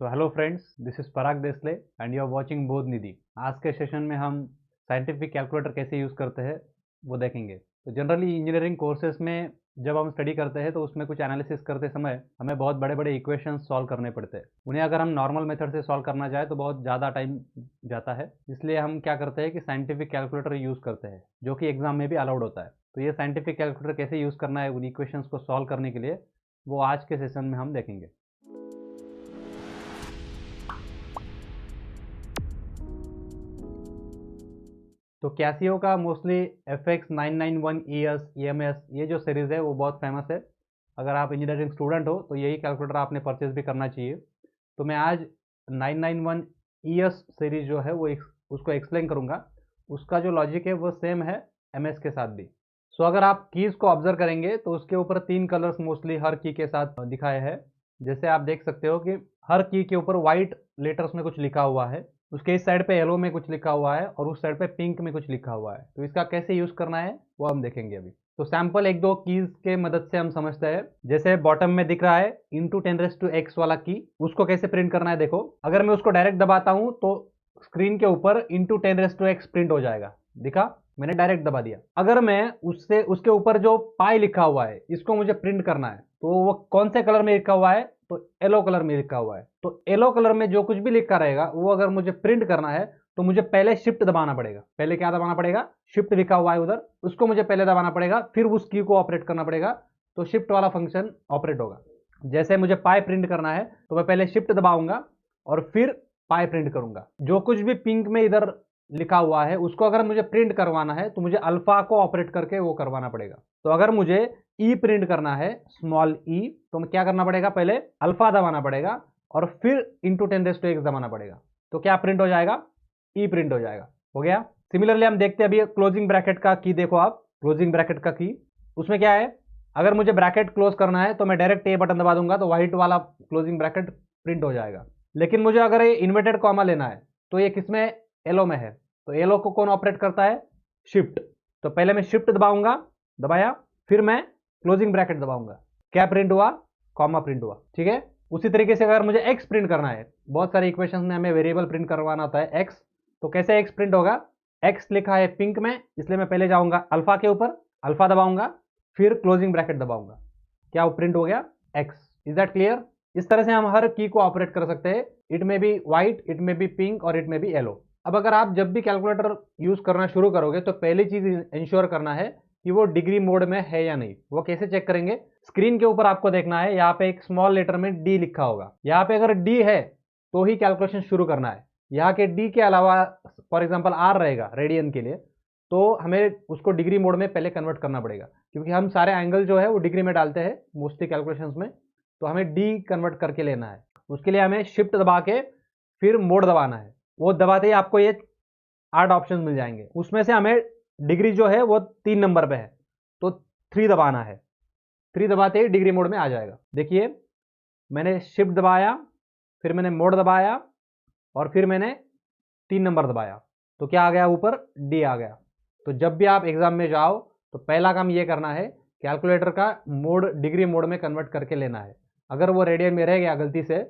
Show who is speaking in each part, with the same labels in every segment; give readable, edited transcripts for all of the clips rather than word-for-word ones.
Speaker 1: So hello friends, this is Parag Desale and you are watching Bodh Nidhi. आज के session में हम साइंटिफिक कैलकुलेटर कैसे यूज़ करते हैं वो देखेंगे। तो जनरली इंजीनियरिंग कोर्सेज में जब हम स्टडी करते हैं तो उसमें कुछ एनालिसिस करते समय हमें बहुत बड़े बड़े इक्वेशंस सॉल्व करने पड़ते हैं। उन्हें अगर हम नॉर्मल मेथड से सॉल्व करना चाहे तो बहुत ज़्यादा टाइम जाता है। इसलिए हम क्या करते हैं कि साइंटिफिक कैलकुलेटर यूज़ करते हैं, जो कि एग्जाम में भी अलाउड होता है। तो ये साइंटिफिक कैलकुलेटर कैसे यूज़ करना है उन इक्वेशंस को सॉल्व करने के लिए, वो आज के सेशन में हम देखेंगे। तो कैसियो का मोस्टली FX991ES EMS ये जो सीरीज़ है वो बहुत फेमस है। अगर आप इंजीनियरिंग स्टूडेंट हो तो यही कैलकुलेटर आपने परचेज भी करना चाहिए। तो मैं आज 991ES सीरीज जो है वो उसको एक्सप्लेन करूँगा। उसका जो लॉजिक है वो सेम है MS के साथ भी। सो अगर आप कीज़ को ऑब्जर्व करेंगे तो उसके ऊपर 3 कलर्स मोस्टली हर की के साथ दिखाए हैं। जैसे आप देख सकते हो कि हर की के ऊपर वाइट लेटर्स में कुछ लिखा हुआ है, उसके इस साइड पे येलो में कुछ लिखा हुआ है और उस साइड पे पिंक में कुछ लिखा हुआ है। तो इसका कैसे यूज़ करना है वो हम देखेंगे अभी। तो सैंपल एक दो कीज के मदद से हम समझते हैं। जैसे बॉटम में दिख रहा है *10⁻⁴ वाला की, उसको कैसे प्रिंट करना है देखो। अगर मैं उसको डायरेक्ट दबाता हूं तो स्क्रीन के ऊपर *10⁻⁴ प्रिंट हो जाएगा। दिखा, मैंने डायरेक्ट दबा दिया। अगर मैं उससे उसके ऊपर जो पाई लिखा हुआ है इसको मुझे प्रिंट करना है तो वो कौन से कलर में लिखा हुआ है? तो येलो कलर में लिखा हुआ है। तो येलो कलर में जो कुछ भी लिखा रहेगा वो अगर मुझे प्रिंट करना है तो मुझे पहले शिफ्ट दबाना पड़ेगा। पहले क्या दबाना पड़ेगा? शिफ्ट लिखा हुआ है उधर, उसको मुझे पहले दबाना पड़ेगा, फिर उस की को ऑपरेट करना पड़ेगा। तो शिफ्ट वाला फंक्शन ऑपरेट होगा। जैसे मुझे पाई प्रिंट करना है तो मैं पहले शिफ्ट दबाऊंगा और फिर पाई प्रिंट करूंगा। जो कुछ भी पिंक में इधर लिखा हुआ है उसको अगर मुझे प्रिंट करवाना है तो मुझे अल्फा को ऑपरेट करके वो करवाना पड़ेगा। तो अगर मुझे ई प्रिंट करना है, स्मॉल ई, तो मैं क्या करना पड़ेगा? पहले अल्फा दबाना पड़ेगा और फिर *10⁻⁴ दबाना पड़ेगा। तो क्या प्रिंट हो जाएगा? ई प्रिंट हो जाएगा। हो गया। सिमिलरली हम देखते हैं अभी क्लोजिंग ब्रैकेट का की। देखो आप क्लोजिंग ब्रैकेट का की, उसमें क्या है? अगर मुझे ब्रैकेट क्लोज करना है तो मैं डायरेक्ट ए बटन दबा दूंगा तो व्हाइट वाला क्लोजिंग ब्रैकेट प्रिंट हो जाएगा। लेकिन मुझे अगर ये इन्वर्टेड कॉमा लेना है तो ये किसमें? येलो में है। तो येलो को कौन ऑपरेट करता है? शिफ्ट। तो पहले मैं शिफ्ट दबाऊंगा, दबाया, फिर मैं क्लोजिंग ब्रैकेट दबाऊंगा। क्या प्रिंट हुआ? कॉमा प्रिंट हुआ। ठीक है। उसी तरीके से अगर मुझे एक्स प्रिंट करना है, बहुत सारे इक्वेशंस में हमें वेरिएबल प्रिंट करवाना होता है एक्स, तो कैसे एक्स प्रिंट होगा? एक्स लिखा है पिंक में, इसलिए मैं पहले जाऊंगा अल्फा के ऊपर, अल्फा दबाऊंगा, फिर क्लोजिंग ब्रैकेट दबाऊंगा। क्या वो प्रिंट हो गया? एक्स। Is that clear? इस तरह से हम हर की को ऑपरेट कर सकते हैं। इट में बी व्हाइट, इट में बी पिंक और इट में बी येलो। अब अगर आप जब भी कैलकुलेटर यूज करना शुरू करोगे तो पहली चीज इंश्योर करना है कि वो डिग्री मोड में है या नहीं। वो कैसे चेक करेंगे? स्क्रीन के ऊपर आपको देखना है, यहाँ पे एक स्मॉल लेटर में डी लिखा होगा। यहाँ पे अगर डी है तो ही कैलकुलेशन शुरू करना है। यहाँ के डी के अलावा फॉर एग्जाम्पल आर रहेगा रेडियन के लिए, तो हमें उसको डिग्री मोड में पहले कन्वर्ट करना पड़ेगा, क्योंकि हम सारे एंगल जो है वो डिग्री में डालते हैं मोस्टली कैलकुलेशंस में। तो हमें डी कन्वर्ट करके लेना है। उसके लिए हमें शिफ्ट दबा के फिर मोड दबाना है। वो दबाते ही आपको ये 8 ऑप्शन मिल जाएंगे। उसमें से हमें डिग्री जो है वो 3 नंबर पे है, तो 3 दबाना है। 3 दबाते ही डिग्री मोड में आ जाएगा। देखिए, मैंने शिफ्ट दबाया, फिर मैंने मोड दबाया और फिर मैंने 3 नंबर दबाया, तो क्या आ गया? ऊपर डी आ गया। तो जब भी आप एग्जाम में जाओ तो पहला काम ये करना है, कैलकुलेटर का मोड डिग्री मोड में कन्वर्ट करके लेना है। अगर वो रेडियन में रह गया गलती से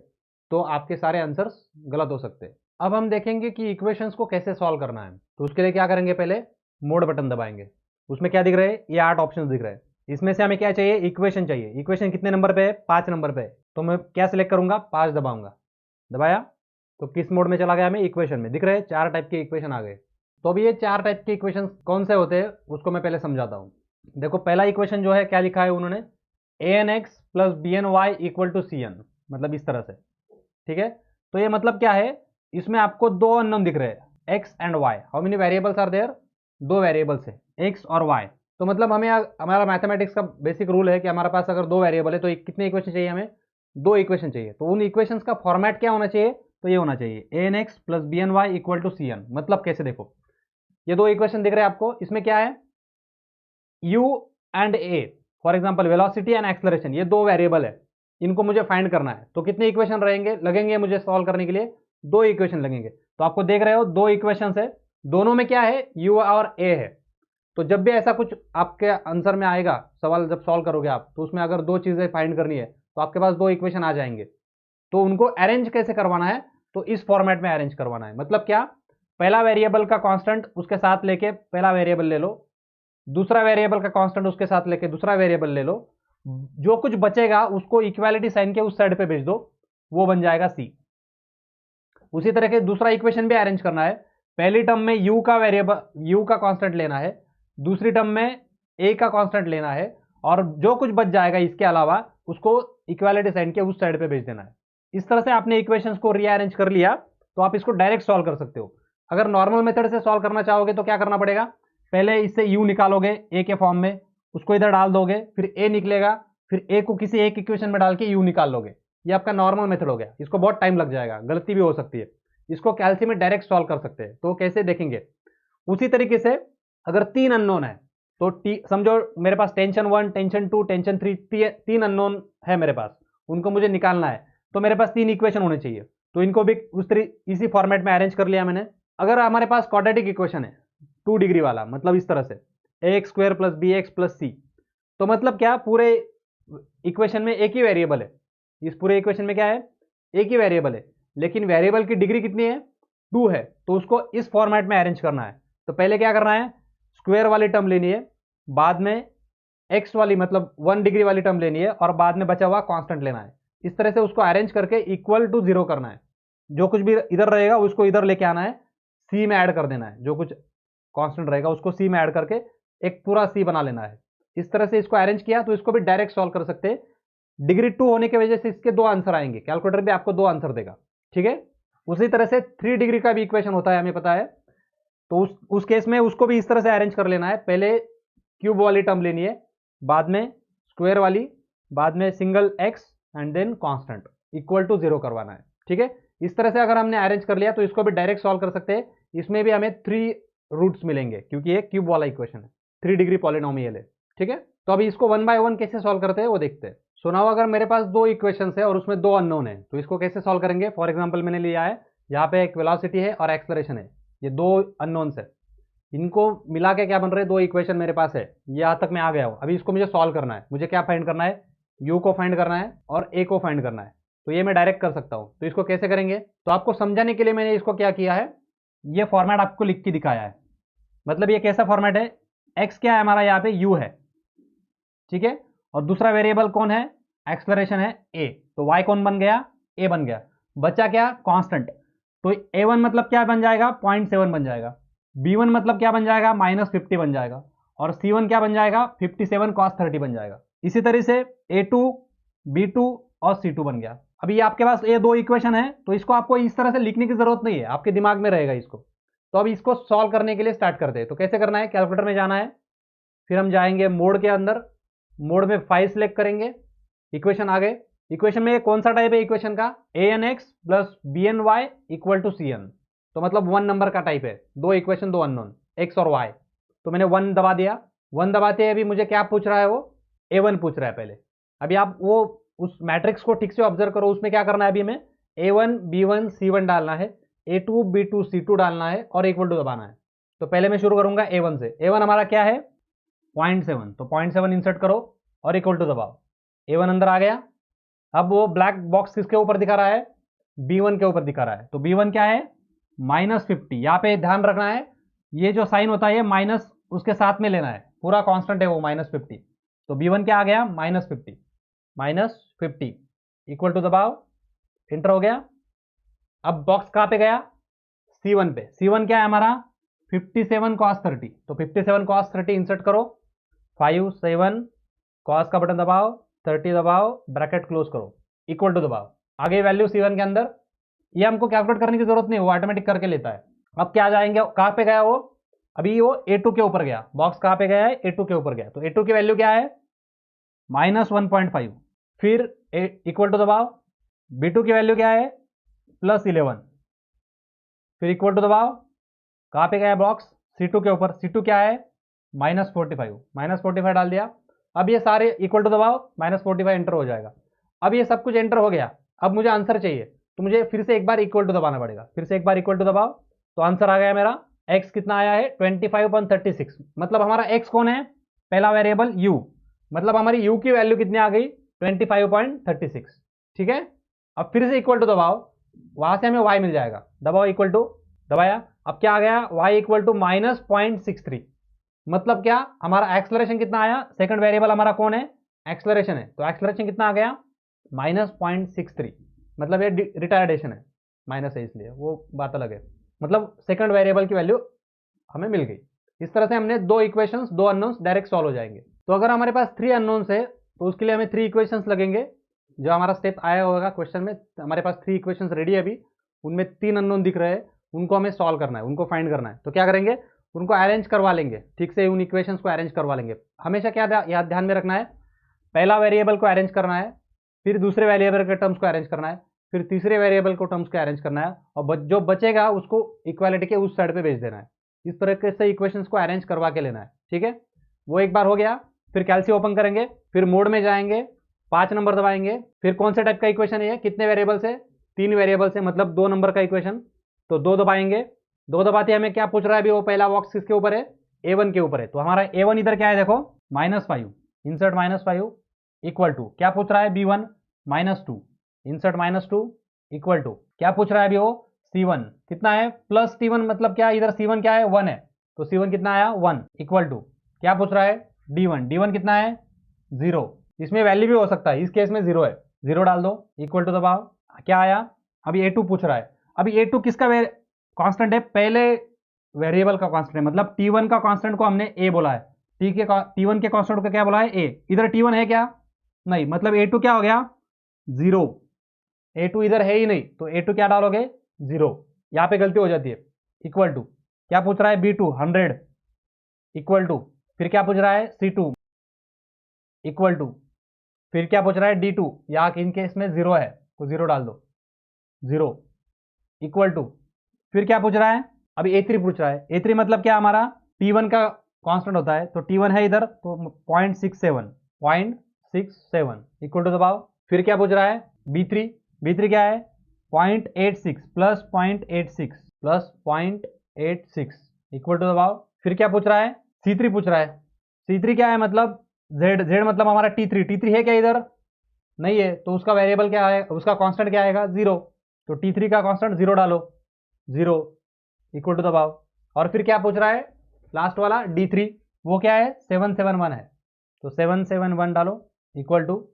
Speaker 1: तो आपके सारे आंसर्स गलत हो सकते हैं। अब हम देखेंगे कि इक्वेशंस को कैसे सॉल्व करना है। तो उसके लिए क्या करेंगे? पहले मोड बटन दबाएंगे। उसमें क्या दिख रहे हैं? ये 8 ऑप्शन दिख रहे हैं। इसमें से हमें क्या चाहिए? इक्वेशन चाहिए। इक्वेशन कितने नंबर पे है? 5 नंबर पे है। तो मैं क्या सिलेक्ट करूंगा? 5 दबाऊंगा। दबाया तो किस मोड में चला गया? मैं इक्वेशन में। दिख रहे हैं 4 टाइप के इक्वेशन आ गए। तो अभी ये 4 टाइप के इक्वेशन कौन से होते हैं उसको मैं पहले समझाता हूँ। देखो, पहला इक्वेशन जो है क्या लिखा है उन्होंने? ANX + BNY = CN, मतलब इस तरह से। ठीक है। तो ये मतलब क्या है? इसमें आपको 2 अननोन दिख रहे हैं, x and y. How many variables are there? 2 variables है, एक्स और वाई। तो मतलब हमें हमारा मैथमेटिक्स का बेसिक रूल है कि हमारे पास अगर 2 वेरिएबल है तो कितने इक्वेशन चाहिए हमें? 2 इक्वेशन चाहिए। तो उन इक्वेशंस का फॉर्मेट क्या होना चाहिए? तो ये होना चाहिए ANX + BNY = CN। मतलब कैसे? देखो, ये 2 इक्वेशन दिख रहे हैं आपको। इसमें क्या है? U and A, for example velocity and acceleration, ये 2 वेरिएबल है। इनको मुझे फाइंड करना है। तो कितने इक्वेशन रहेंगे लगेंगे मुझे सॉल्व करने के लिए? 2 इक्वेशन लगेंगे। तो आपको देख रहे हो 2 इक्वेशन है, दोनों में क्या है? U और A है। तो जब भी ऐसा कुछ आपके आंसर में आएगा, सवाल जब सॉल्व करोगे आप, तो उसमें अगर 2 चीजें फाइंड करनी है तो आपके पास 2 इक्वेशन आ जाएंगे। तो उनको अरेंज कैसे करवाना है, तो इस फॉर्मेट में अरेंज करवाना है। मतलब क्या, पहला वेरिएबल का कांस्टेंट उसके साथ लेके पहला वेरिएबल ले लो, दूसरा वेरिएबल का कांस्टेंट उसके साथ लेके दूसरा वेरिएबल ले लो, जो कुछ बचेगा उसको इक्वालिटी साइन के उस साइड पे भेज दो, वो बन जाएगा सी। उसी तरह के दूसरा इक्वेशन भी अरेंज करना है। पहली टर्म में यू का वेरिएबल, यू का कांस्टेंट लेना है, दूसरी टर्म में ए का कांस्टेंट लेना है, और जो कुछ बच जाएगा इसके अलावा उसको इक्वालिटी साइन के उस साइड पे भेज देना है। इस तरह से आपने इक्वेशंस को रीअरेंज कर लिया तो आप इसको डायरेक्ट सॉल्व कर सकते हो। अगर नॉर्मल मेथड से सॉल्व करना चाहोगे तो क्या करना पड़ेगा, पहले इससे यू निकालोगे ए के फॉर्म में, उसको इधर डाल दोगे, फिर ए निकलेगा, फिर ए को किसी एक इक्वेशन में डाल के यू निकाल लोगे। ये आपका नॉर्मल मेथड हो गया। इसको बहुत टाइम लग जाएगा, गलती भी हो सकती है। इसको कैलसी में डायरेक्ट सॉल्व कर सकते हैं, तो कैसे देखेंगे। उसी तरीके से अगर 3 अननोन है तो समझो मेरे पास टेंशन 1, टेंशन 2, टेंशन 3, 3 अननोन है मेरे पास, उनको मुझे निकालना है। तो मेरे पास 3 इक्वेशन होने चाहिए, तो इनको भी इसी फॉर्मेट में अरेंज कर लिया मैंने। अगर हमारे पास क्वाड्रेटिक इक्वेशन है 2 डिग्री वाला, मतलब इस तरह से ax² + bx + c, तो मतलब क्या, पूरे इक्वेशन में एक ही वेरिएबल है। इस पूरे इक्वेशन में क्या है, एक ही वेरिएबल है, लेकिन वेरिएबल की डिग्री कितनी है, 2 है। तो उसको इस फॉर्मेट में अरेंज करना है। तो पहले क्या करना है, स्क्वायर वाली टर्म लेनी है, बाद में एक्स वाली मतलब 1 डिग्री वाली टर्म लेनी है, और बाद में बचा हुआ कांस्टेंट लेना है। इस तरह से उसको अरेंज करके इक्वल टू 0 करना है। जो कुछ भी इधर रहेगा उसको इधर लेके आना है, सी में ऐड कर देना है। जो कुछ कांस्टेंट रहेगा उसको सी में ऐड करके एक पूरा सी बना लेना है। इस तरह से इसको अरेंज किया तो इसको भी डायरेक्ट सॉल्व कर सकते हैं। डिग्री 2 होने की वजह से इसके 2 आंसर आएंगे, कैलकुलेटर भी आपको 2 आंसर देगा, ठीक है। उसी तरह से 3 डिग्री का भी इक्वेशन होता है, हमें पता है। तो उस केस में उसको भी इस तरह से अरेंज कर लेना है। पहले क्यूब वाली टर्म लेनी है, बाद में स्क्वायर वाली, बाद में single x and then constant, equal to 0 करवाना है, ठीक है। इस तरह से अगर हमने अरेंज कर लिया तो इसको भी डायरेक्ट सॉल्व कर सकते हैं। इसमें भी हमें 3 रूट्स मिलेंगे क्योंकि ये क्यूब वाला इक्वेशन है, 3 डिग्री पॉलिनोमियल है, ठीक है। तो अभी इसको 1 बाय 1 कैसे सॉल्व करते हैं वो देखते हैं। सो नाउ अगर मेरे पास 2 इक्वेशन है और उसमें 2 अननोन है, तो इसको कैसे सॉल्व करेंगे। फॉर एग्जाम्पल मैंने लिया है यहाँ पे एक वेलोसिटी है और एक्सलरेशन है, ये 2 अननोन्स है। इनको मिला के क्या बन रहे हैं, 2 इक्वेशन मेरे पास है। यहाँ तक मैं आ गया हूँ। अभी इसको मुझे सॉल्व करना है। मुझे क्या फाइंड करना है, यू को फाइंड करना है और ए को फाइंड करना है। तो ये मैं डायरेक्ट कर सकता हूँ। तो इसको कैसे करेंगे, तो आपको समझाने के लिए मैंने इसको क्या किया है, ये फॉर्मेट आपको लिख के दिखाया है। मतलब ये कैसा फॉर्मेट है, एक्स क्या है हमारा, यहाँ पे यू है, ठीक है, और दूसरा वेरिएबल कौन है, एक्सलरेशन है ए। तो वाई कौन बन गया, ए बन गया। बचा क्या, कांस्टेंट। तो a1 मतलब क्या बन जाएगा, 0.7 बन जाएगा। b1 मतलब क्या बन जाएगा, -50 बन जाएगा। और c1 क्या बन जाएगा, 57 cos 30 बन जाएगा। इसी तरह से a2, b2 और c2 बन गया। अभी आपके पास ये 2 इक्वेशन है, तो इसको आपको इस तरह से लिखने की जरूरत नहीं है, आपके दिमाग में रहेगा इसको। तो अब इसको सॉल्व करने के लिए स्टार्ट करते हैं। तो कैसे करना है, कैलकुलेटर में जाना है, फिर हम जाएंगे मोड के अंदर, मोड में 5 सेलेक्ट करेंगे, इक्वेशन आ गए। इक्वेशन में कौन सा टाइप है इक्वेशन का, an(x + bny = cn। तो मतलब 1 नंबर का टाइप है। 2 इक्वेशन 2 अननोन, x और y। तो मैंने 1 दबा दिया। 1 दबाते अभी मुझे क्या पूछ रहा है, वो a1 पूछ रहा है पहले। अभी आप वो उस मैट्रिक्स को ठीक से ऑब्जर्व करो, उसमें क्या करना है, अभी हमें a1 b1 c1 डालना है, a2 b2 c2 डालना है और इक्वल टू दबाना है। तो पहले मैं शुरू करूंगा a1 से। a1 हमारा क्या है, 0.7, तो 0.7 इंसर्ट करो और इक्वल टू दबाओ। a1 अंदर आ गया। अब वो ब्लैक बॉक्स किसके ऊपर दिखा रहा है, b1 के ऊपर दिखा रहा है। तो b1 क्या है, -50। यहाँ पे ध्यान रखना है, ये जो साइन होता है ये माइनस उसके साथ में लेना है, पूरा कांस्टेंट है वो -50। तो b1 क्या आ गया, -50 इक्वल टू दबाओ, इंटर हो गया। अब बॉक्स कहाँ पे गया, c1 पे। c1 क्या है हमारा, 57 cos 30। तो 57 cos 30 इंसर्ट करो, 5 7 cos का बटन दबाओ, 30 दबाओ, ब्रैकेट क्लोज करो, इक्वल टू दबाओ। आगे वैल्यू c1 के अंदर, ये हमको कैलकुलेट करने की जरूरत नहीं, वो ऑटोमेटिक करके लेता है। अब क्या जाएंगे, कहाँ पे गया वो, अभी वो a2 के ऊपर गया। बॉक्स कहाँ पे गया है, a2 के ऊपर गया। तो a2 की वैल्यू क्या है, -1.5। फिर इक्वल टू दबाओ, b2 की वैल्यू क्या है, +11। फिर इक्वल टू दबाओ, कहाँ पे गया बॉक्स, c2 के ऊपर। c2 क्या है, -45 डाल दिया। अब ये सारे इक्वल टू दबाओ, -45 एंटर हो जाएगा। अब ये सब कुछ एंटर हो गया। अब मुझे आंसर चाहिए, तो मुझे फिर से एक बार इक्वल टू दबाना पड़ेगा। फिर से एक बार इक्वल टू दबाओ, तो आंसर आ गया मेरा। x कितना आया है, 25.36। मतलब हमारा x कौन है, पहला वेरिएबल u, मतलब हमारी u की वैल्यू कितनी आ गई, 25.36, ठीक है। अब फिर से इक्वल टू दबाओ, वहां से हमें y मिल जाएगा, दबाओ इक्वल टू, दबाया, अब क्या आ गया y इक्वल टू -0.63। मतलब क्या, हमारा एक्सलरेशन कितना आया, सेकंड वेरिएबल हमारा कौन है, एक्सलरेशन है, तो एक्सलरेशन कितना आ गया -0.63। मतलब ये रिटार्डेशन है, माइनस है इसलिए, वो बात अलग है। मतलब सेकंड वेरिएबल की वैल्यू हमें मिल गई। इस तरह से हमने दो इक्वेशंस, दो अननोन्स डायरेक्ट सॉल्व हो जाएंगे। तो अगर हमारे पास 3 अननोन्स है तो उसके लिए हमें 3 इक्वेशंस लगेंगे। जो हमारा स्टेप आया होगा क्वेश्चन में, हमारे पास 3 इक्वेशंस रेडी है अभी, उनमें 3 अननोन दिख रहे हैं, उनको हमें सॉल्व करना है, उनको फाइंड करना है। तो क्या करेंगे, उनको अरेंज करवा लेंगे, ठीक से उन इक्वेशंस को अरेंज करवा लेंगे। हमेशा क्या याद ध्यान में रखना है, पहला वेरिएबल को अरेंज करना है, फिर दूसरे वेरिएबल के टर्म्स को अरेंज करना है, फिर तीसरे वेरिएबल को टर्म्स को अरेंज करना है, और जो बचेगा उसको इक्वालिटी के उस साइड पे भेज देना है। इस तरह से इक्वेशंस को अरेंज करवा के लेना है, ठीक है। वो एक बार हो गया, फिर कैलसी ओपन करेंगे, फिर मोड में जाएंगे, 5 नंबर दबाएंगे, फिर कौन से टाइप का इक्वेशन है ये, कितने वेरिएबल से, 3 वेरिएबल से, मतलब 2 नंबर का इक्वेशन, तो 2 दबाएंगे। 2 दबाते हमें क्या पूछ रहा है अभी, वो पहला बॉक्स किसके ऊपर है, A1 के ऊपर है। तो हमारा A1 इधर क्या है देखो, -5, इंसर्ट -5 इक्वल टू, क्या पूछ रहा है B1 -2, इंसर्ट -2 इक्वल टू, क्या पूछ रहा है अभी वो C1 कितना है, प्लस T1, मतलब क्या, इधर C1 क्या है 1 है, तो C1 कितना आया 1 इक्वल टू, क्या पूछ रहा है D1 कितना है 0, इसमें वैल्यू भी हो सकता है, इस केस में 0 है, 0 डाल दो इक्वल टू दबाओ, क्या आया, अभी A2 पूछ रहा है। अभी A2 किसका कांस्टेंट है, पहले वेरिएबल का कांस्टेंट है, मतलब T1 का कांस्टेंट को हमने A बोला है, T1 के कांस्टेंट को क्या बोला है A, इधर T1 है क्या, नहीं, मतलब A2 क्या हो गया 0, A2 इधर है ही नहीं, तो A2 क्या डालोगे 0, यहां पे गलती हो जाती है, इक्वल टू, क्या पूछ रहा है B2 100 इक्वल टू, फिर क्या पूछ रहा है C2 इक्वल टू, फिर क्या पूछ रहा है D2, यहाँ इनके इसमें 0 है तो 0 डाल दो, 0 इक्वल टू, फिर क्या पूछ रहा है, अभी A3 पूछ रहा है, A3 मतलब क्या, हमारा T1 का कांस्टेंट होता है, तो T1 है इधर, तो 0.67 इक्वल टू दबाओ, फिर क्या पूछ रहा है B3 क्या है 0.86 प्लस 0.86 इक्वल टू दबाओ, फिर क्या पूछ रहा है C3 पूछ रहा है, C3 क्या है, मतलब Z मतलब हमारा T3 है क्या इधर, नहीं है, तो उसका वेरिएबल क्या है, उसका कांस्टेंट क्या आएगा 0, तो T3 का कांस्टेंट 0 डालो, 0 इक्वल टू दबाओ, और फिर क्या पूछ रहा है लास्ट वाला D3, वो क्या है 771 है, तो 771 डालो इक्वल टू,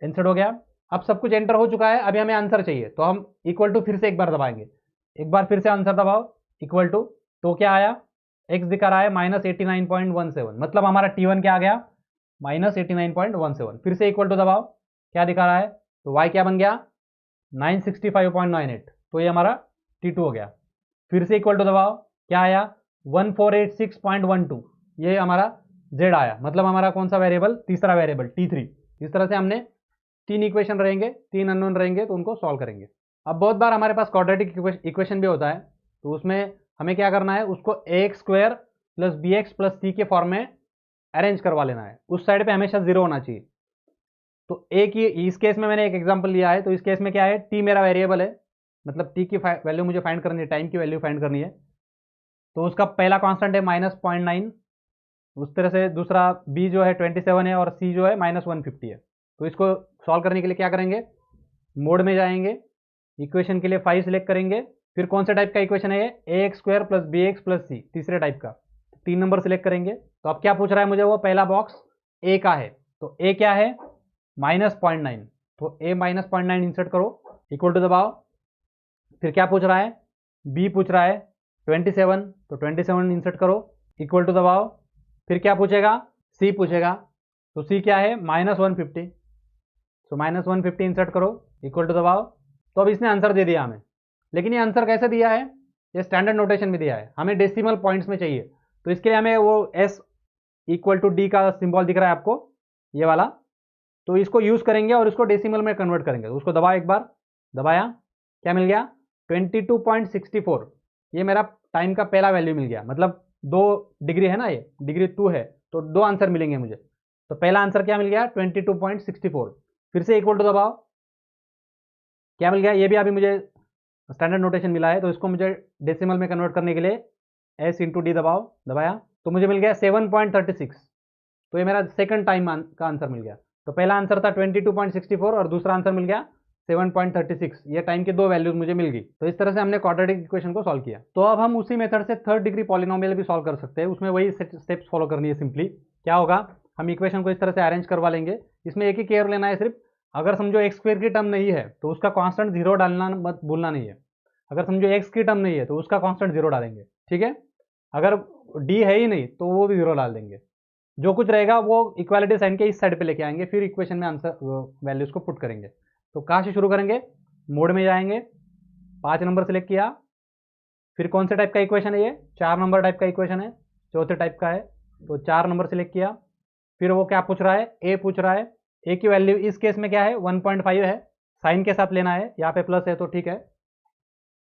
Speaker 1: इंसर्ट हो गया। अब सब कुछ एंटर हो चुका है, अभी हमें आंसर चाहिए, तो हम इक्वल टू फिर से एक बार दबाएंगे, एक बार फिर से आंसर दबाओ इक्वल टू, तो क्या आया, एक्स दिखा रहा है -89.17, मतलब हमारा T1 क्या आ गया -89.17, फिर से इक्वल टू दबाओ, क्या दिखा रहा है, तो y क्या बन गया 965.98, तो ये हमारा T2 हो गया, फिर से इक्वल टू दबाओ, क्या आया 1486.12, ये हमारा Z आया, मतलब हमारा कौन सा वेरिएबल, तीसरा वेरिएबल T3। इस तरह से हमने 3 इक्वेशन रहेंगे, 3 अननोन रहेंगे, तो उनको सॉल्व करेंगे। अब बहुत बार हमारे पास क्वाड्रेटिक इक्वेशन भी होता है, तो उसमें हमें क्या करना है, उसको ax² + bx + c के फॉर्म में अरेंज करवा लेना है, उस साइड पे हमेशा 0 होना चाहिए। तो ए की, इस केस में मैंने एक एग्जांपल लिया है, तो इस केस में क्या है, t मेरा वेरिएबल है, मतलब t की वैल्यू मुझे फाइंड करनी है, टाइम की वैल्यू फाइंड करनी है, तो उसका पहला कांस्टेंट है -0.9, उस तरह से दूसरा b जो है 27 है, और c जो है -150 है। तो इसको सॉल्व करने के लिए क्या करेंगे, मोड में जाएंगे, इक्वेशन के लिए 5 सिलेक्ट करेंगे, फिर कौन सा टाइप का इक्वेशन है ये, ax² + bx + c, तीसरे टाइप का, 3 नंबर सिलेक्ट करेंगे। तो अब क्या पूछ रहा है मुझे, वो पहला बॉक्स a का है, तो a क्या है -0.9, तो a -0.9 इंसर्ट करो इक्वल टू दबाओ, फिर क्या पूछ रहा है, b पूछ रहा है 27, तो 27 इंसर्ट करो इक्वल टू दबाओ, फिर क्या पूछेगा, c पूछेगा, तो c क्या है -150, तो -150 इंसर्ट करो इक्वल टू दबाओ। तो अब इसने आंसर दे दिया हमें, लेकिन ये आंसर कैसे दिया है, ये स्टैंडर्ड नोटेशन में दिया है, हमें डेसिमल पॉइंट्स में चाहिए, तो इसके लिए हमें वो s = d का सिंबल दिख रहा है आपको, ये वाला, तो इसको यूज करेंगे और इसको डेसिमल में कन्वर्ट करेंगे। उसको दबाओ, एक बार दबाया, क्या मिल गया 22.64, ये मेरा टाइम का पहला वैल्यू मिल गया, मतलब 2 डिग्री है ना, ये डिग्री 2 है, तो 2 आंसर मिलेंगे मुझे, तो पहला आंसर क्या मिल गया 22.64, फिर से इक्वल टू दबाओ, क्या मिल गया, ये भी अभी मुझे स्टैंडर्ड नोटेशन मिला है, तो इसको मुझे डेसिमल में कन्वर्ट करने के लिए s × d दबाओ, दबाया, तो मुझे मिल गया 7.36, तो ये मेरा सेकंड टाइम का आंसर मिल गया। तो पहला आंसर था 22.64 और दूसरा आंसर मिल गया 7.36, ये टाइम की दो वैल्यूज मुझे मिल गई। तो इस तरह से हमने क्वाड्रेटिक इक्वेशन को सॉल्व किया। तो अब हम उसी मेथड से थर्ड डिग्री पॉलिनोमियल भी सॉल्व कर सकते हैं। उसमें वही स्टेप्स फॉलो करनी है। सिंपली क्या होगा, हम इक्वेशन को इस तरह से अरेंज करवा लेंगे। इसमें एक ही केयर लेना है, सिर्फ अगर समझो एक्स स्क्वायर की टर्म नहीं है तो उसका कांस्टेंट जीरो डालना मत भूलना नहीं है। अगर समझो एक्स की टर्म नहीं है तो उसका कांस्टेंट जीरो डालेंगे, ठीक है। अगर डी है ही नहीं तो वो भी जीरो डाल देंगे। जो कुछ रहेगा वो इक्वालिटी साइन के इस साइड पे लेके आएंगे, फिर इक्वेशन में आंसर वैल्यूज को पुट करेंगे। तो कहाँ से शुरू करेंगे, मोड में जाएंगे, 5 नंबर सेलेक्ट किया, फिर कौन से टाइप का इक्वेशन है ये, 4 नंबर टाइप का इक्वेशन है, चौथे टाइप का है। तो 4 नंबर सेलेक्ट किया, फिर वो क्या पूछ रहा है, ए पूछ रहा है। ए की वैल्यू इस केस में क्या है, 1.5 है, साइन के साथ लेना है, यहाँ पे प्लस है तो ठीक है।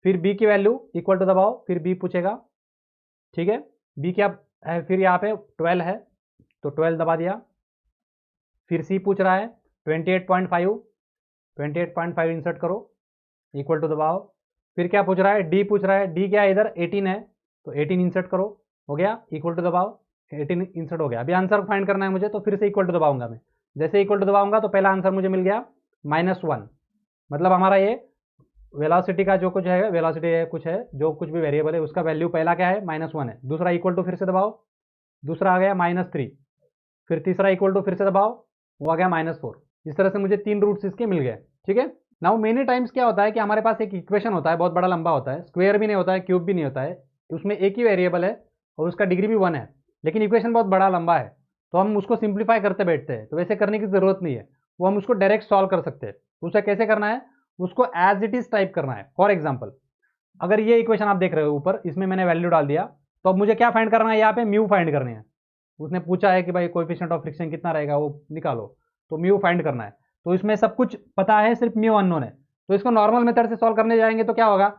Speaker 1: फिर बी की वैल्यू इक्वल टू दबाओ, फिर बी पूछेगा, ठीक है। बी क्या है, फिर यहाँ पे 12 है तो 12 दबा दिया। फिर सी पूछ रहा है 28.5, 28.5 इंसर्ट करो, इक्वल टू दबाओ। फिर क्या पूछ रहा है, डी पूछ रहा है, डी क्या है इधर 18 है तो 18 इंसर्ट करो, हो गया, इक्वल टू दबाओ, 18 इंसर्ट हो गया। अभी आंसर फाइंड करना है मुझे, तो फिर से इक्वल टू दबाऊंगा मैं। जैसे इक्वल टू दबाऊंगा तो पहला आंसर मुझे मिल गया -1। मतलब हमारा ये वेलोसिटी का जो कुछ है, वेलोसिटी है कुछ है, जो कुछ भी वेरिएबल है उसका वैल्यू पहला क्या है, -1 है। दूसरा इक्वल टू फिर से दबाओ, दूसरा आ गया -3। फिर तीसरा इक्वल टू फिर से दबाओ, वो आ गया -4। इस तरह से मुझे 3 रूट्स इसके मिल गए, ठीक है। नाउ मेनी टाइम्स क्या होता है कि हमारे पास एक इक्वेशन होता है, बहुत बड़ा लंबा होता है, स्क्वायर भी नहीं होता है, क्यूब भी नहीं होता है, उसमें एक ही वेरिएबल है और उसका डिग्री भी 1 है, लेकिन इक्वेशन बहुत बड़ा लंबा है। तो हम उसको सिंप्लीफाई करते बैठते हैं, तो वैसे करने की जरूरत नहीं है, वो हम उसको डायरेक्ट सॉल्व कर सकते हैं। उसे कैसे करना है, उसको एज इट इज टाइप करना है। फॉर एग्जाम्पल, अगर ये इक्वेशन आप देख रहे हो ऊपर, इसमें मैंने वैल्यू डाल दिया, तो अब मुझे क्या फाइंड करना है, यहाँ पे म्यू फाइंड करने हैं। उसने पूछा है कि भाई कोएफिशिएंट ऑफ फ्रिक्शन कितना रहेगा, वो निकालो, तो म्यू फाइंड करना है। तो इसमें सब कुछ पता है, सिर्फ म्यू अननोन है। तो इसको नॉर्मल मेथड से सॉल्व करने जाएंगे तो क्या होगा,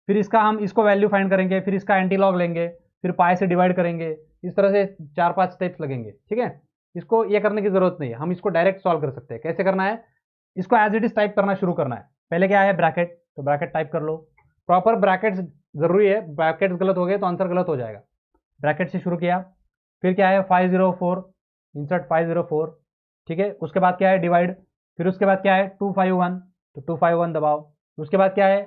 Speaker 1: फिर इसका हम इसको वैल्यू फाइंड करेंगे, फिर इसका एंटी लॉग लेंगे, फिर पाई से डिवाइड करेंगे, इस तरह से 4-5 स्टेप्स लगेंगे, ठीक है। इसको ये करने की जरूरत नहीं है, हम इसको डायरेक्ट सॉल्व कर सकते हैं। कैसे करना है, इसको एज इट इज टाइप करना शुरू करना है। पहले क्या है, ब्रैकेट, तो ब्रैकेट टाइप कर लो। प्रॉपर ब्रैकेट्स जरूरी है, ब्रैकेट्स गलत हो गए तो आंसर गलत हो जाएगा। ब्रैकेट से शुरू किया, फिर क्या है 504, इंसर्ट 504, ठीक है। उसके बाद क्या है डिवाइड, फिर उसके बाद क्या है 251, तो 251 दबाओ। उसके बाद क्या है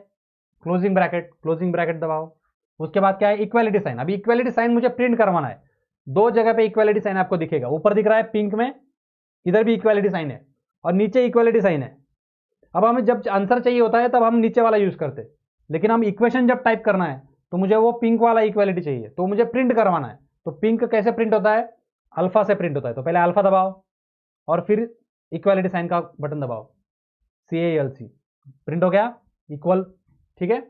Speaker 1: क्लोजिंग ब्रैकेट, क्लोजिंग ब्रैकेट दबाओ। उसके बाद क्या है इक्वालिटी साइन। अभी इक्वालिटी साइन मुझे प्रिंट करवाना है, दो जगह पे इक्वालिटी साइन आपको दिखेगा, ऊपर दिख रहा है पिंक में, इधर भी इक्वालिटी साइन है और नीचे इक्वालिटी साइन है। अब हमें जब आंसर चाहिए होता है तब हम नीचे वाला यूज करते, लेकिन हम इक्वेशन जब टाइप करना है तो मुझे वो पिंक वाला इक्वालिटी चाहिए, तो मुझे प्रिंट करवाना है। तो पिंक कैसे प्रिंट होता है, अल्फा से प्रिंट होता है। तो पहले अल्फा दबाओ और फिर इक्वालिटी साइन का बटन दबाओ, CALC, प्रिंट हो गया इक्वल, ठीक है।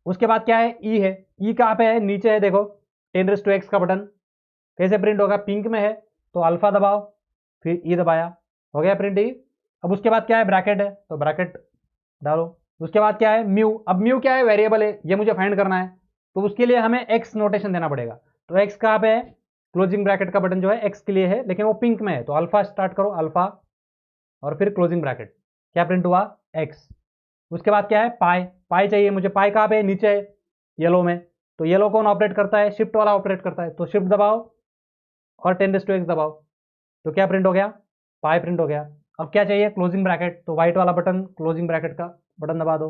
Speaker 1: उसके बाद क्या है, ई है, ई कहाँ पे है, नीचे है, देखो 10⁻⁴ का बटन। कैसे प्रिंट होगा, पिंक में है तो अल्फा दबाओ, फिर ई दबाया, हो गया प्रिंट ई। अब उसके बाद क्या है, ब्रैकेट है तो ब्रैकेट डालो। उसके बाद क्या है म्यू, अब म्यू क्या है, वेरिएबल है, ये मुझे फाइंड करना है, तो उसके लिए हमें एक्स नोटेशन देना पड़ेगा। तो एक्स कहाँ पे है, क्लोजिंग ब्रैकेट का बटन जो है एक्स के लिए है, लेकिन वो पिंक में है, तो अल्फा स्टार्ट करो, अल्फा और फिर क्लोजिंग ब्रैकेट, क्या प्रिंट हुआ, एक्स। उसके बाद क्या है पाई, पाई चाहिए मुझे, पाई कहाँ पे है, नीचे है येलो में, तो येलो कौन ऑपरेट करता है, शिफ्ट वाला ऑपरेट करता है, तो शिफ्ट दबाओ और 10⁻⁴ दबाओ, तो क्या प्रिंट हो गया, पाई प्रिंट हो गया। अब क्या चाहिए, क्लोजिंग ब्रैकेट, तो व्हाइट वाला बटन क्लोजिंग ब्रैकेट का बटन दबा दो,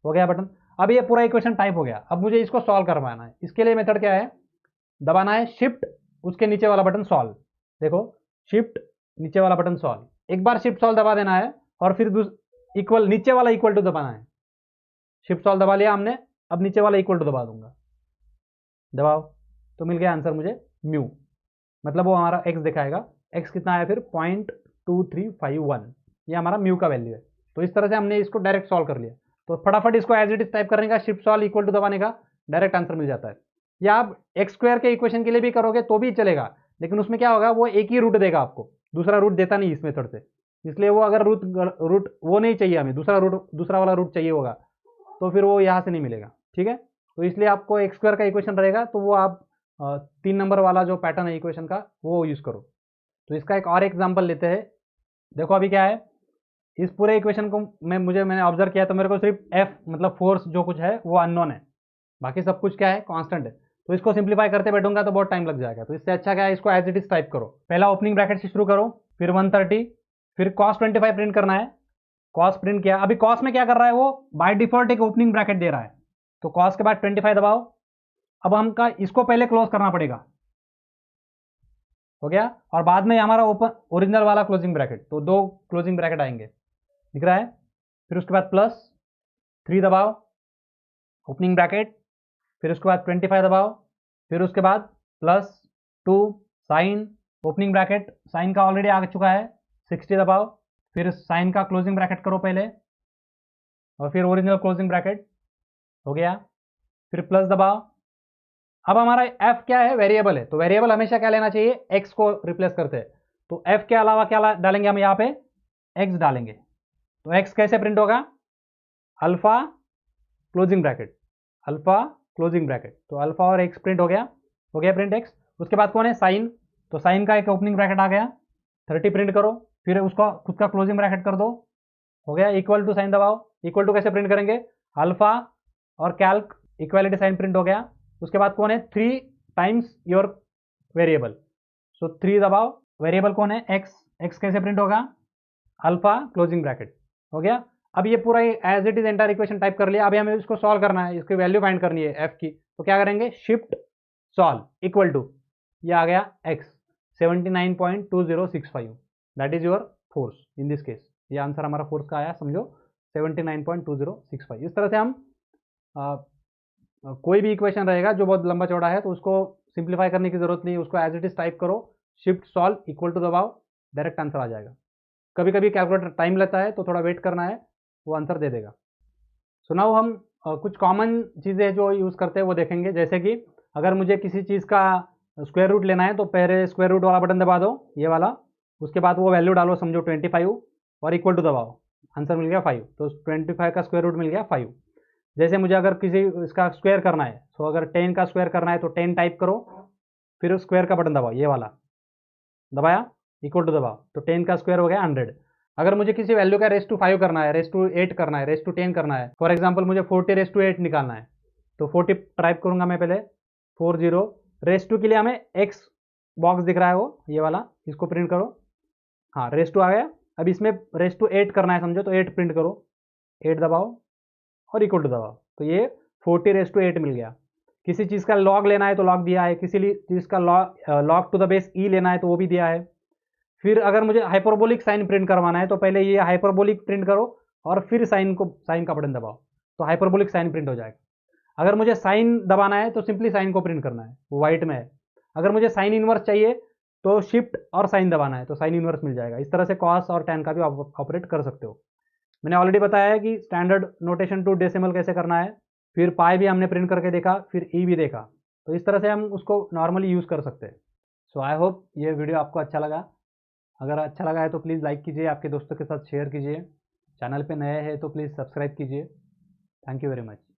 Speaker 1: हो गया बटन। अब ये पूरा इक्वेशन टाइप हो गया। अब मुझे इसको सॉल्व करवाना है, इसके लिए मेथड क्या है, दबाना है शिफ्ट, उसके नीचे वाला बटन सॉल्व, देखो शिफ्ट नीचे वाला बटन सॉल्व, एक बार शिफ्ट सॉल्व दबा देना है और फिर इक्वल, नीचे वाला इक्वल टू दबाना है। शिफ्ट सॉल्व दबा लिया हमने, अब नीचे वाला इक्वल टू दबा दूंगा, दबाओ, तो मिल गया आंसर मुझे म्यू, मतलब वो हमारा एक्स दिखाएगा। एक्स कितना आया फिर 0.2351, ये हमारा म्यू का वैल्यू है। तो इस तरह से हमने इसको डायरेक्ट सॉल्व कर लिया। तो फटाफट इसको एज इट इज टाइप करने का, शिफ्ट सॉल्व इक्वल टू दबाने का, डायरेक्ट आंसर मिल जाता है। या आप x² के इक्वेशन के लिए भी करोगे तो भी चलेगा, लेकिन उसमें क्या होगा, वो एक ही रूट देगा आपको, दूसरा रूट देता नहीं इस मेथड से, इसलिए वो अगर रूट वो नहीं चाहिए हमें, दूसरा वाला रूट चाहिए होगा, तो फिर वो यहाँ से नहीं मिलेगा, ठीक है। तो इसलिए आपको x² का इक्वेशन रहेगा, तो वो आप 3 नंबर वाला जो पैटर्न है इक्वेशन का वो यूज करो। तो इसका एक और एग्जाम्पल लेते हैं। देखो अभी क्या है, इस पूरे इक्वेशन को मैंने ऑब्जर्व किया तो मेरे को सिर्फ एफ मतलब फोर्स जो कुछ है वो अननोन है, बाकी सब कुछ क्या है, कांस्टेंट है। तो इसको सिंप्लीफाई करते बैठूंगा तो बहुत टाइम लग जाएगा, तो इससे अच्छा क्या है, इसको एज इट इज टाइप करो। पहला ओपनिंग ब्रैकेट से शुरू करो, फिर 130, फिर cos 25 प्रिंट करना है, कॉस प्रिंट किया। अभी कॉस में क्या कर रहा है, वो बाय डिफॉल्ट एक ओपनिंग ब्रैकेट दे रहा है, तो कॉस के बाद 25 दबाओ। अब हमका इसको पहले क्लोज करना पड़ेगा, हो गया, और बाद में हमारा ओपन ओरिजिनल वाला क्लोजिंग ब्रैकेट, तो 2 क्लोजिंग ब्रैकेट आएंगे, दिख रहा है। फिर उसके बाद +3 दबाओ, ओपनिंग ब्रैकेट, फिर उसके बाद 25 दबाओ, फिर उसके बाद +2 साइन, ओपनिंग ब्रैकेट, साइन का ऑलरेडी आ चुका है, 60 दबाओ, फिर साइन का क्लोजिंग ब्रैकेट करो पहले, और फिर ओरिजिनल क्लोजिंग ब्रैकेट, हो गया। फिर प्लस दबाओ। अब हमारा एफ क्या है, वेरिएबल है, तो वेरिएबल हमेशा क्या लेना चाहिए, एक्स को रिप्लेस करते हैं, तो एफ के अलावा क्या डालेंगे हम यहाँ पे, एक्स डालेंगे। तो एक्स कैसे प्रिंट होगा, alpha closing bracket, alpha closing bracket, तो अल्फा और एक्स प्रिंट हो गया प्रिंट एक्स। उसके बाद कौन है, साइन, तो साइन का एक ओपनिंग ब्रैकेट आ गया, 30 प्रिंट करो, फिर उसका खुद का क्लोजिंग ब्रैकेट कर दो, हो गया। इक्वल टू साइन दबाओ, इक्वल टू कैसे प्रिंट करेंगे, अल्फा और कैल्क इक्वालिटी साइन प्रिंट हो गया। उसके बाद कौन है, 3 टाइम्स योर वेरिएबल, सो 3 दबाओ, वेरिएबल कौन है, एक्स, एक्स कैसे प्रिंट होगा, अल्फा क्लोजिंग ब्रैकेट, हो गया। अब ये पूरा as it is entire equation type कर लिया। अभी हमें इसको सॉल्व करना है, इसकी वैल्यू फाइंड करनी है एफ की, तो क्या करेंगे, शिफ्ट सॉल्व इक्वल टू, ये आ गया x 79.2065, that is your force in this case, ये आंसर हमारा फोर्स का आया, समझो 79.2065। इस तरह से हम कोई भी इक्वेशन रहेगा जो बहुत लंबा चौड़ा है तो उसको सिंप्लीफाई करने की जरूरत नहीं है, उसको एज इट इज टाइप करो, शिफ्ट सॉल्व इक्वल टू दबाओ, डायरेक्ट आंसर आ जाएगा। कभी कभी कैलकुलेटर टाइम लेता है तो थोड़ा वेट करना है, वो आंसर दे देगा। सो नाउ हम कुछ कॉमन चीज़ें जो यूज़ करते हैं वो देखेंगे, जैसे कि अगर मुझे किसी चीज़ का स्क्वायर रूट लेना है तो पहले स्क्वायर रूट वाला बटन दबा दो, ये वाला, उसके बाद वो वैल्यू डालो, समझो 25 और इक्वल टू दबाओ, आंसर मिल गया 5, तो 25 का स्क्वायर रूट मिल गया 5। जैसे मुझे अगर किसी इसका स्क्वायर करना है, तो अगर 10 का स्क्वायर करना है तो 10 टाइप करो, फिर स्क्वायर का बटन दबाओ, ये वाला दबाया, इक्वल टू दबाओ, तो 10 का स्क्वायर हो गया 100। अगर मुझे किसी वैल्यू का रेस टू 5 करना है, रेस टू 8 करना है, रेस टू 10 करना है, फॉर एग्जांपल मुझे 40 रेस टू 8 निकालना है, तो 40 टाइप करूंगा मैं पहले, 40 रेस टू के लिए हमें एक्स बॉक्स दिख रहा है वो, ये वाला, इसको प्रिंट करो, हाँ रेस टू आ गया। अब इसमें रेस टू 8 करना है समझो, तो 8 प्रिंट करो, 8 दबाओ और इक्वल टू दबाओ, तो ये 40 रेस टू 8 मिल गया। किसी चीज़ का लॉग लेना है तो लॉग दिया है, किसी चीज़ का लॉग टू द बेस ई लेना है तो वो भी दिया है। फिर अगर मुझे हाइपरबोलिक साइन प्रिंट करवाना है तो पहले ये हाइपरबोलिक प्रिंट करो और फिर साइन का बटन दबाओ, तो हाइपरबोलिक साइन प्रिंट हो जाएगा। अगर मुझे साइन दबाना है तो सिंपली साइन को प्रिंट करना है, वो व्हाइट में है। अगर मुझे साइन इनवर्स चाहिए तो शिफ्ट और साइन दबाना है, तो साइन इनवर्स मिल जाएगा। इस तरह से कॉस और टैन का भी ऑपरेट कर सकते हो। मैंने ऑलरेडी बताया है कि स्टैंडर्ड नोटेशन टू डेसिमल कैसे करना है, फिर पाई भी हमने प्रिंट करके देखा, फिर ई भी देखा, तो इस तरह से हम उसको नॉर्मली यूज़ कर सकते हैं। सो आई होप ये वीडियो आपको अच्छा लगा। अगर अच्छा लगा है तो प्लीज़ लाइक कीजिए, आपके दोस्तों के साथ शेयर कीजिए, चैनल पे नए हैं तो प्लीज़ सब्सक्राइब कीजिए। Thank you very much.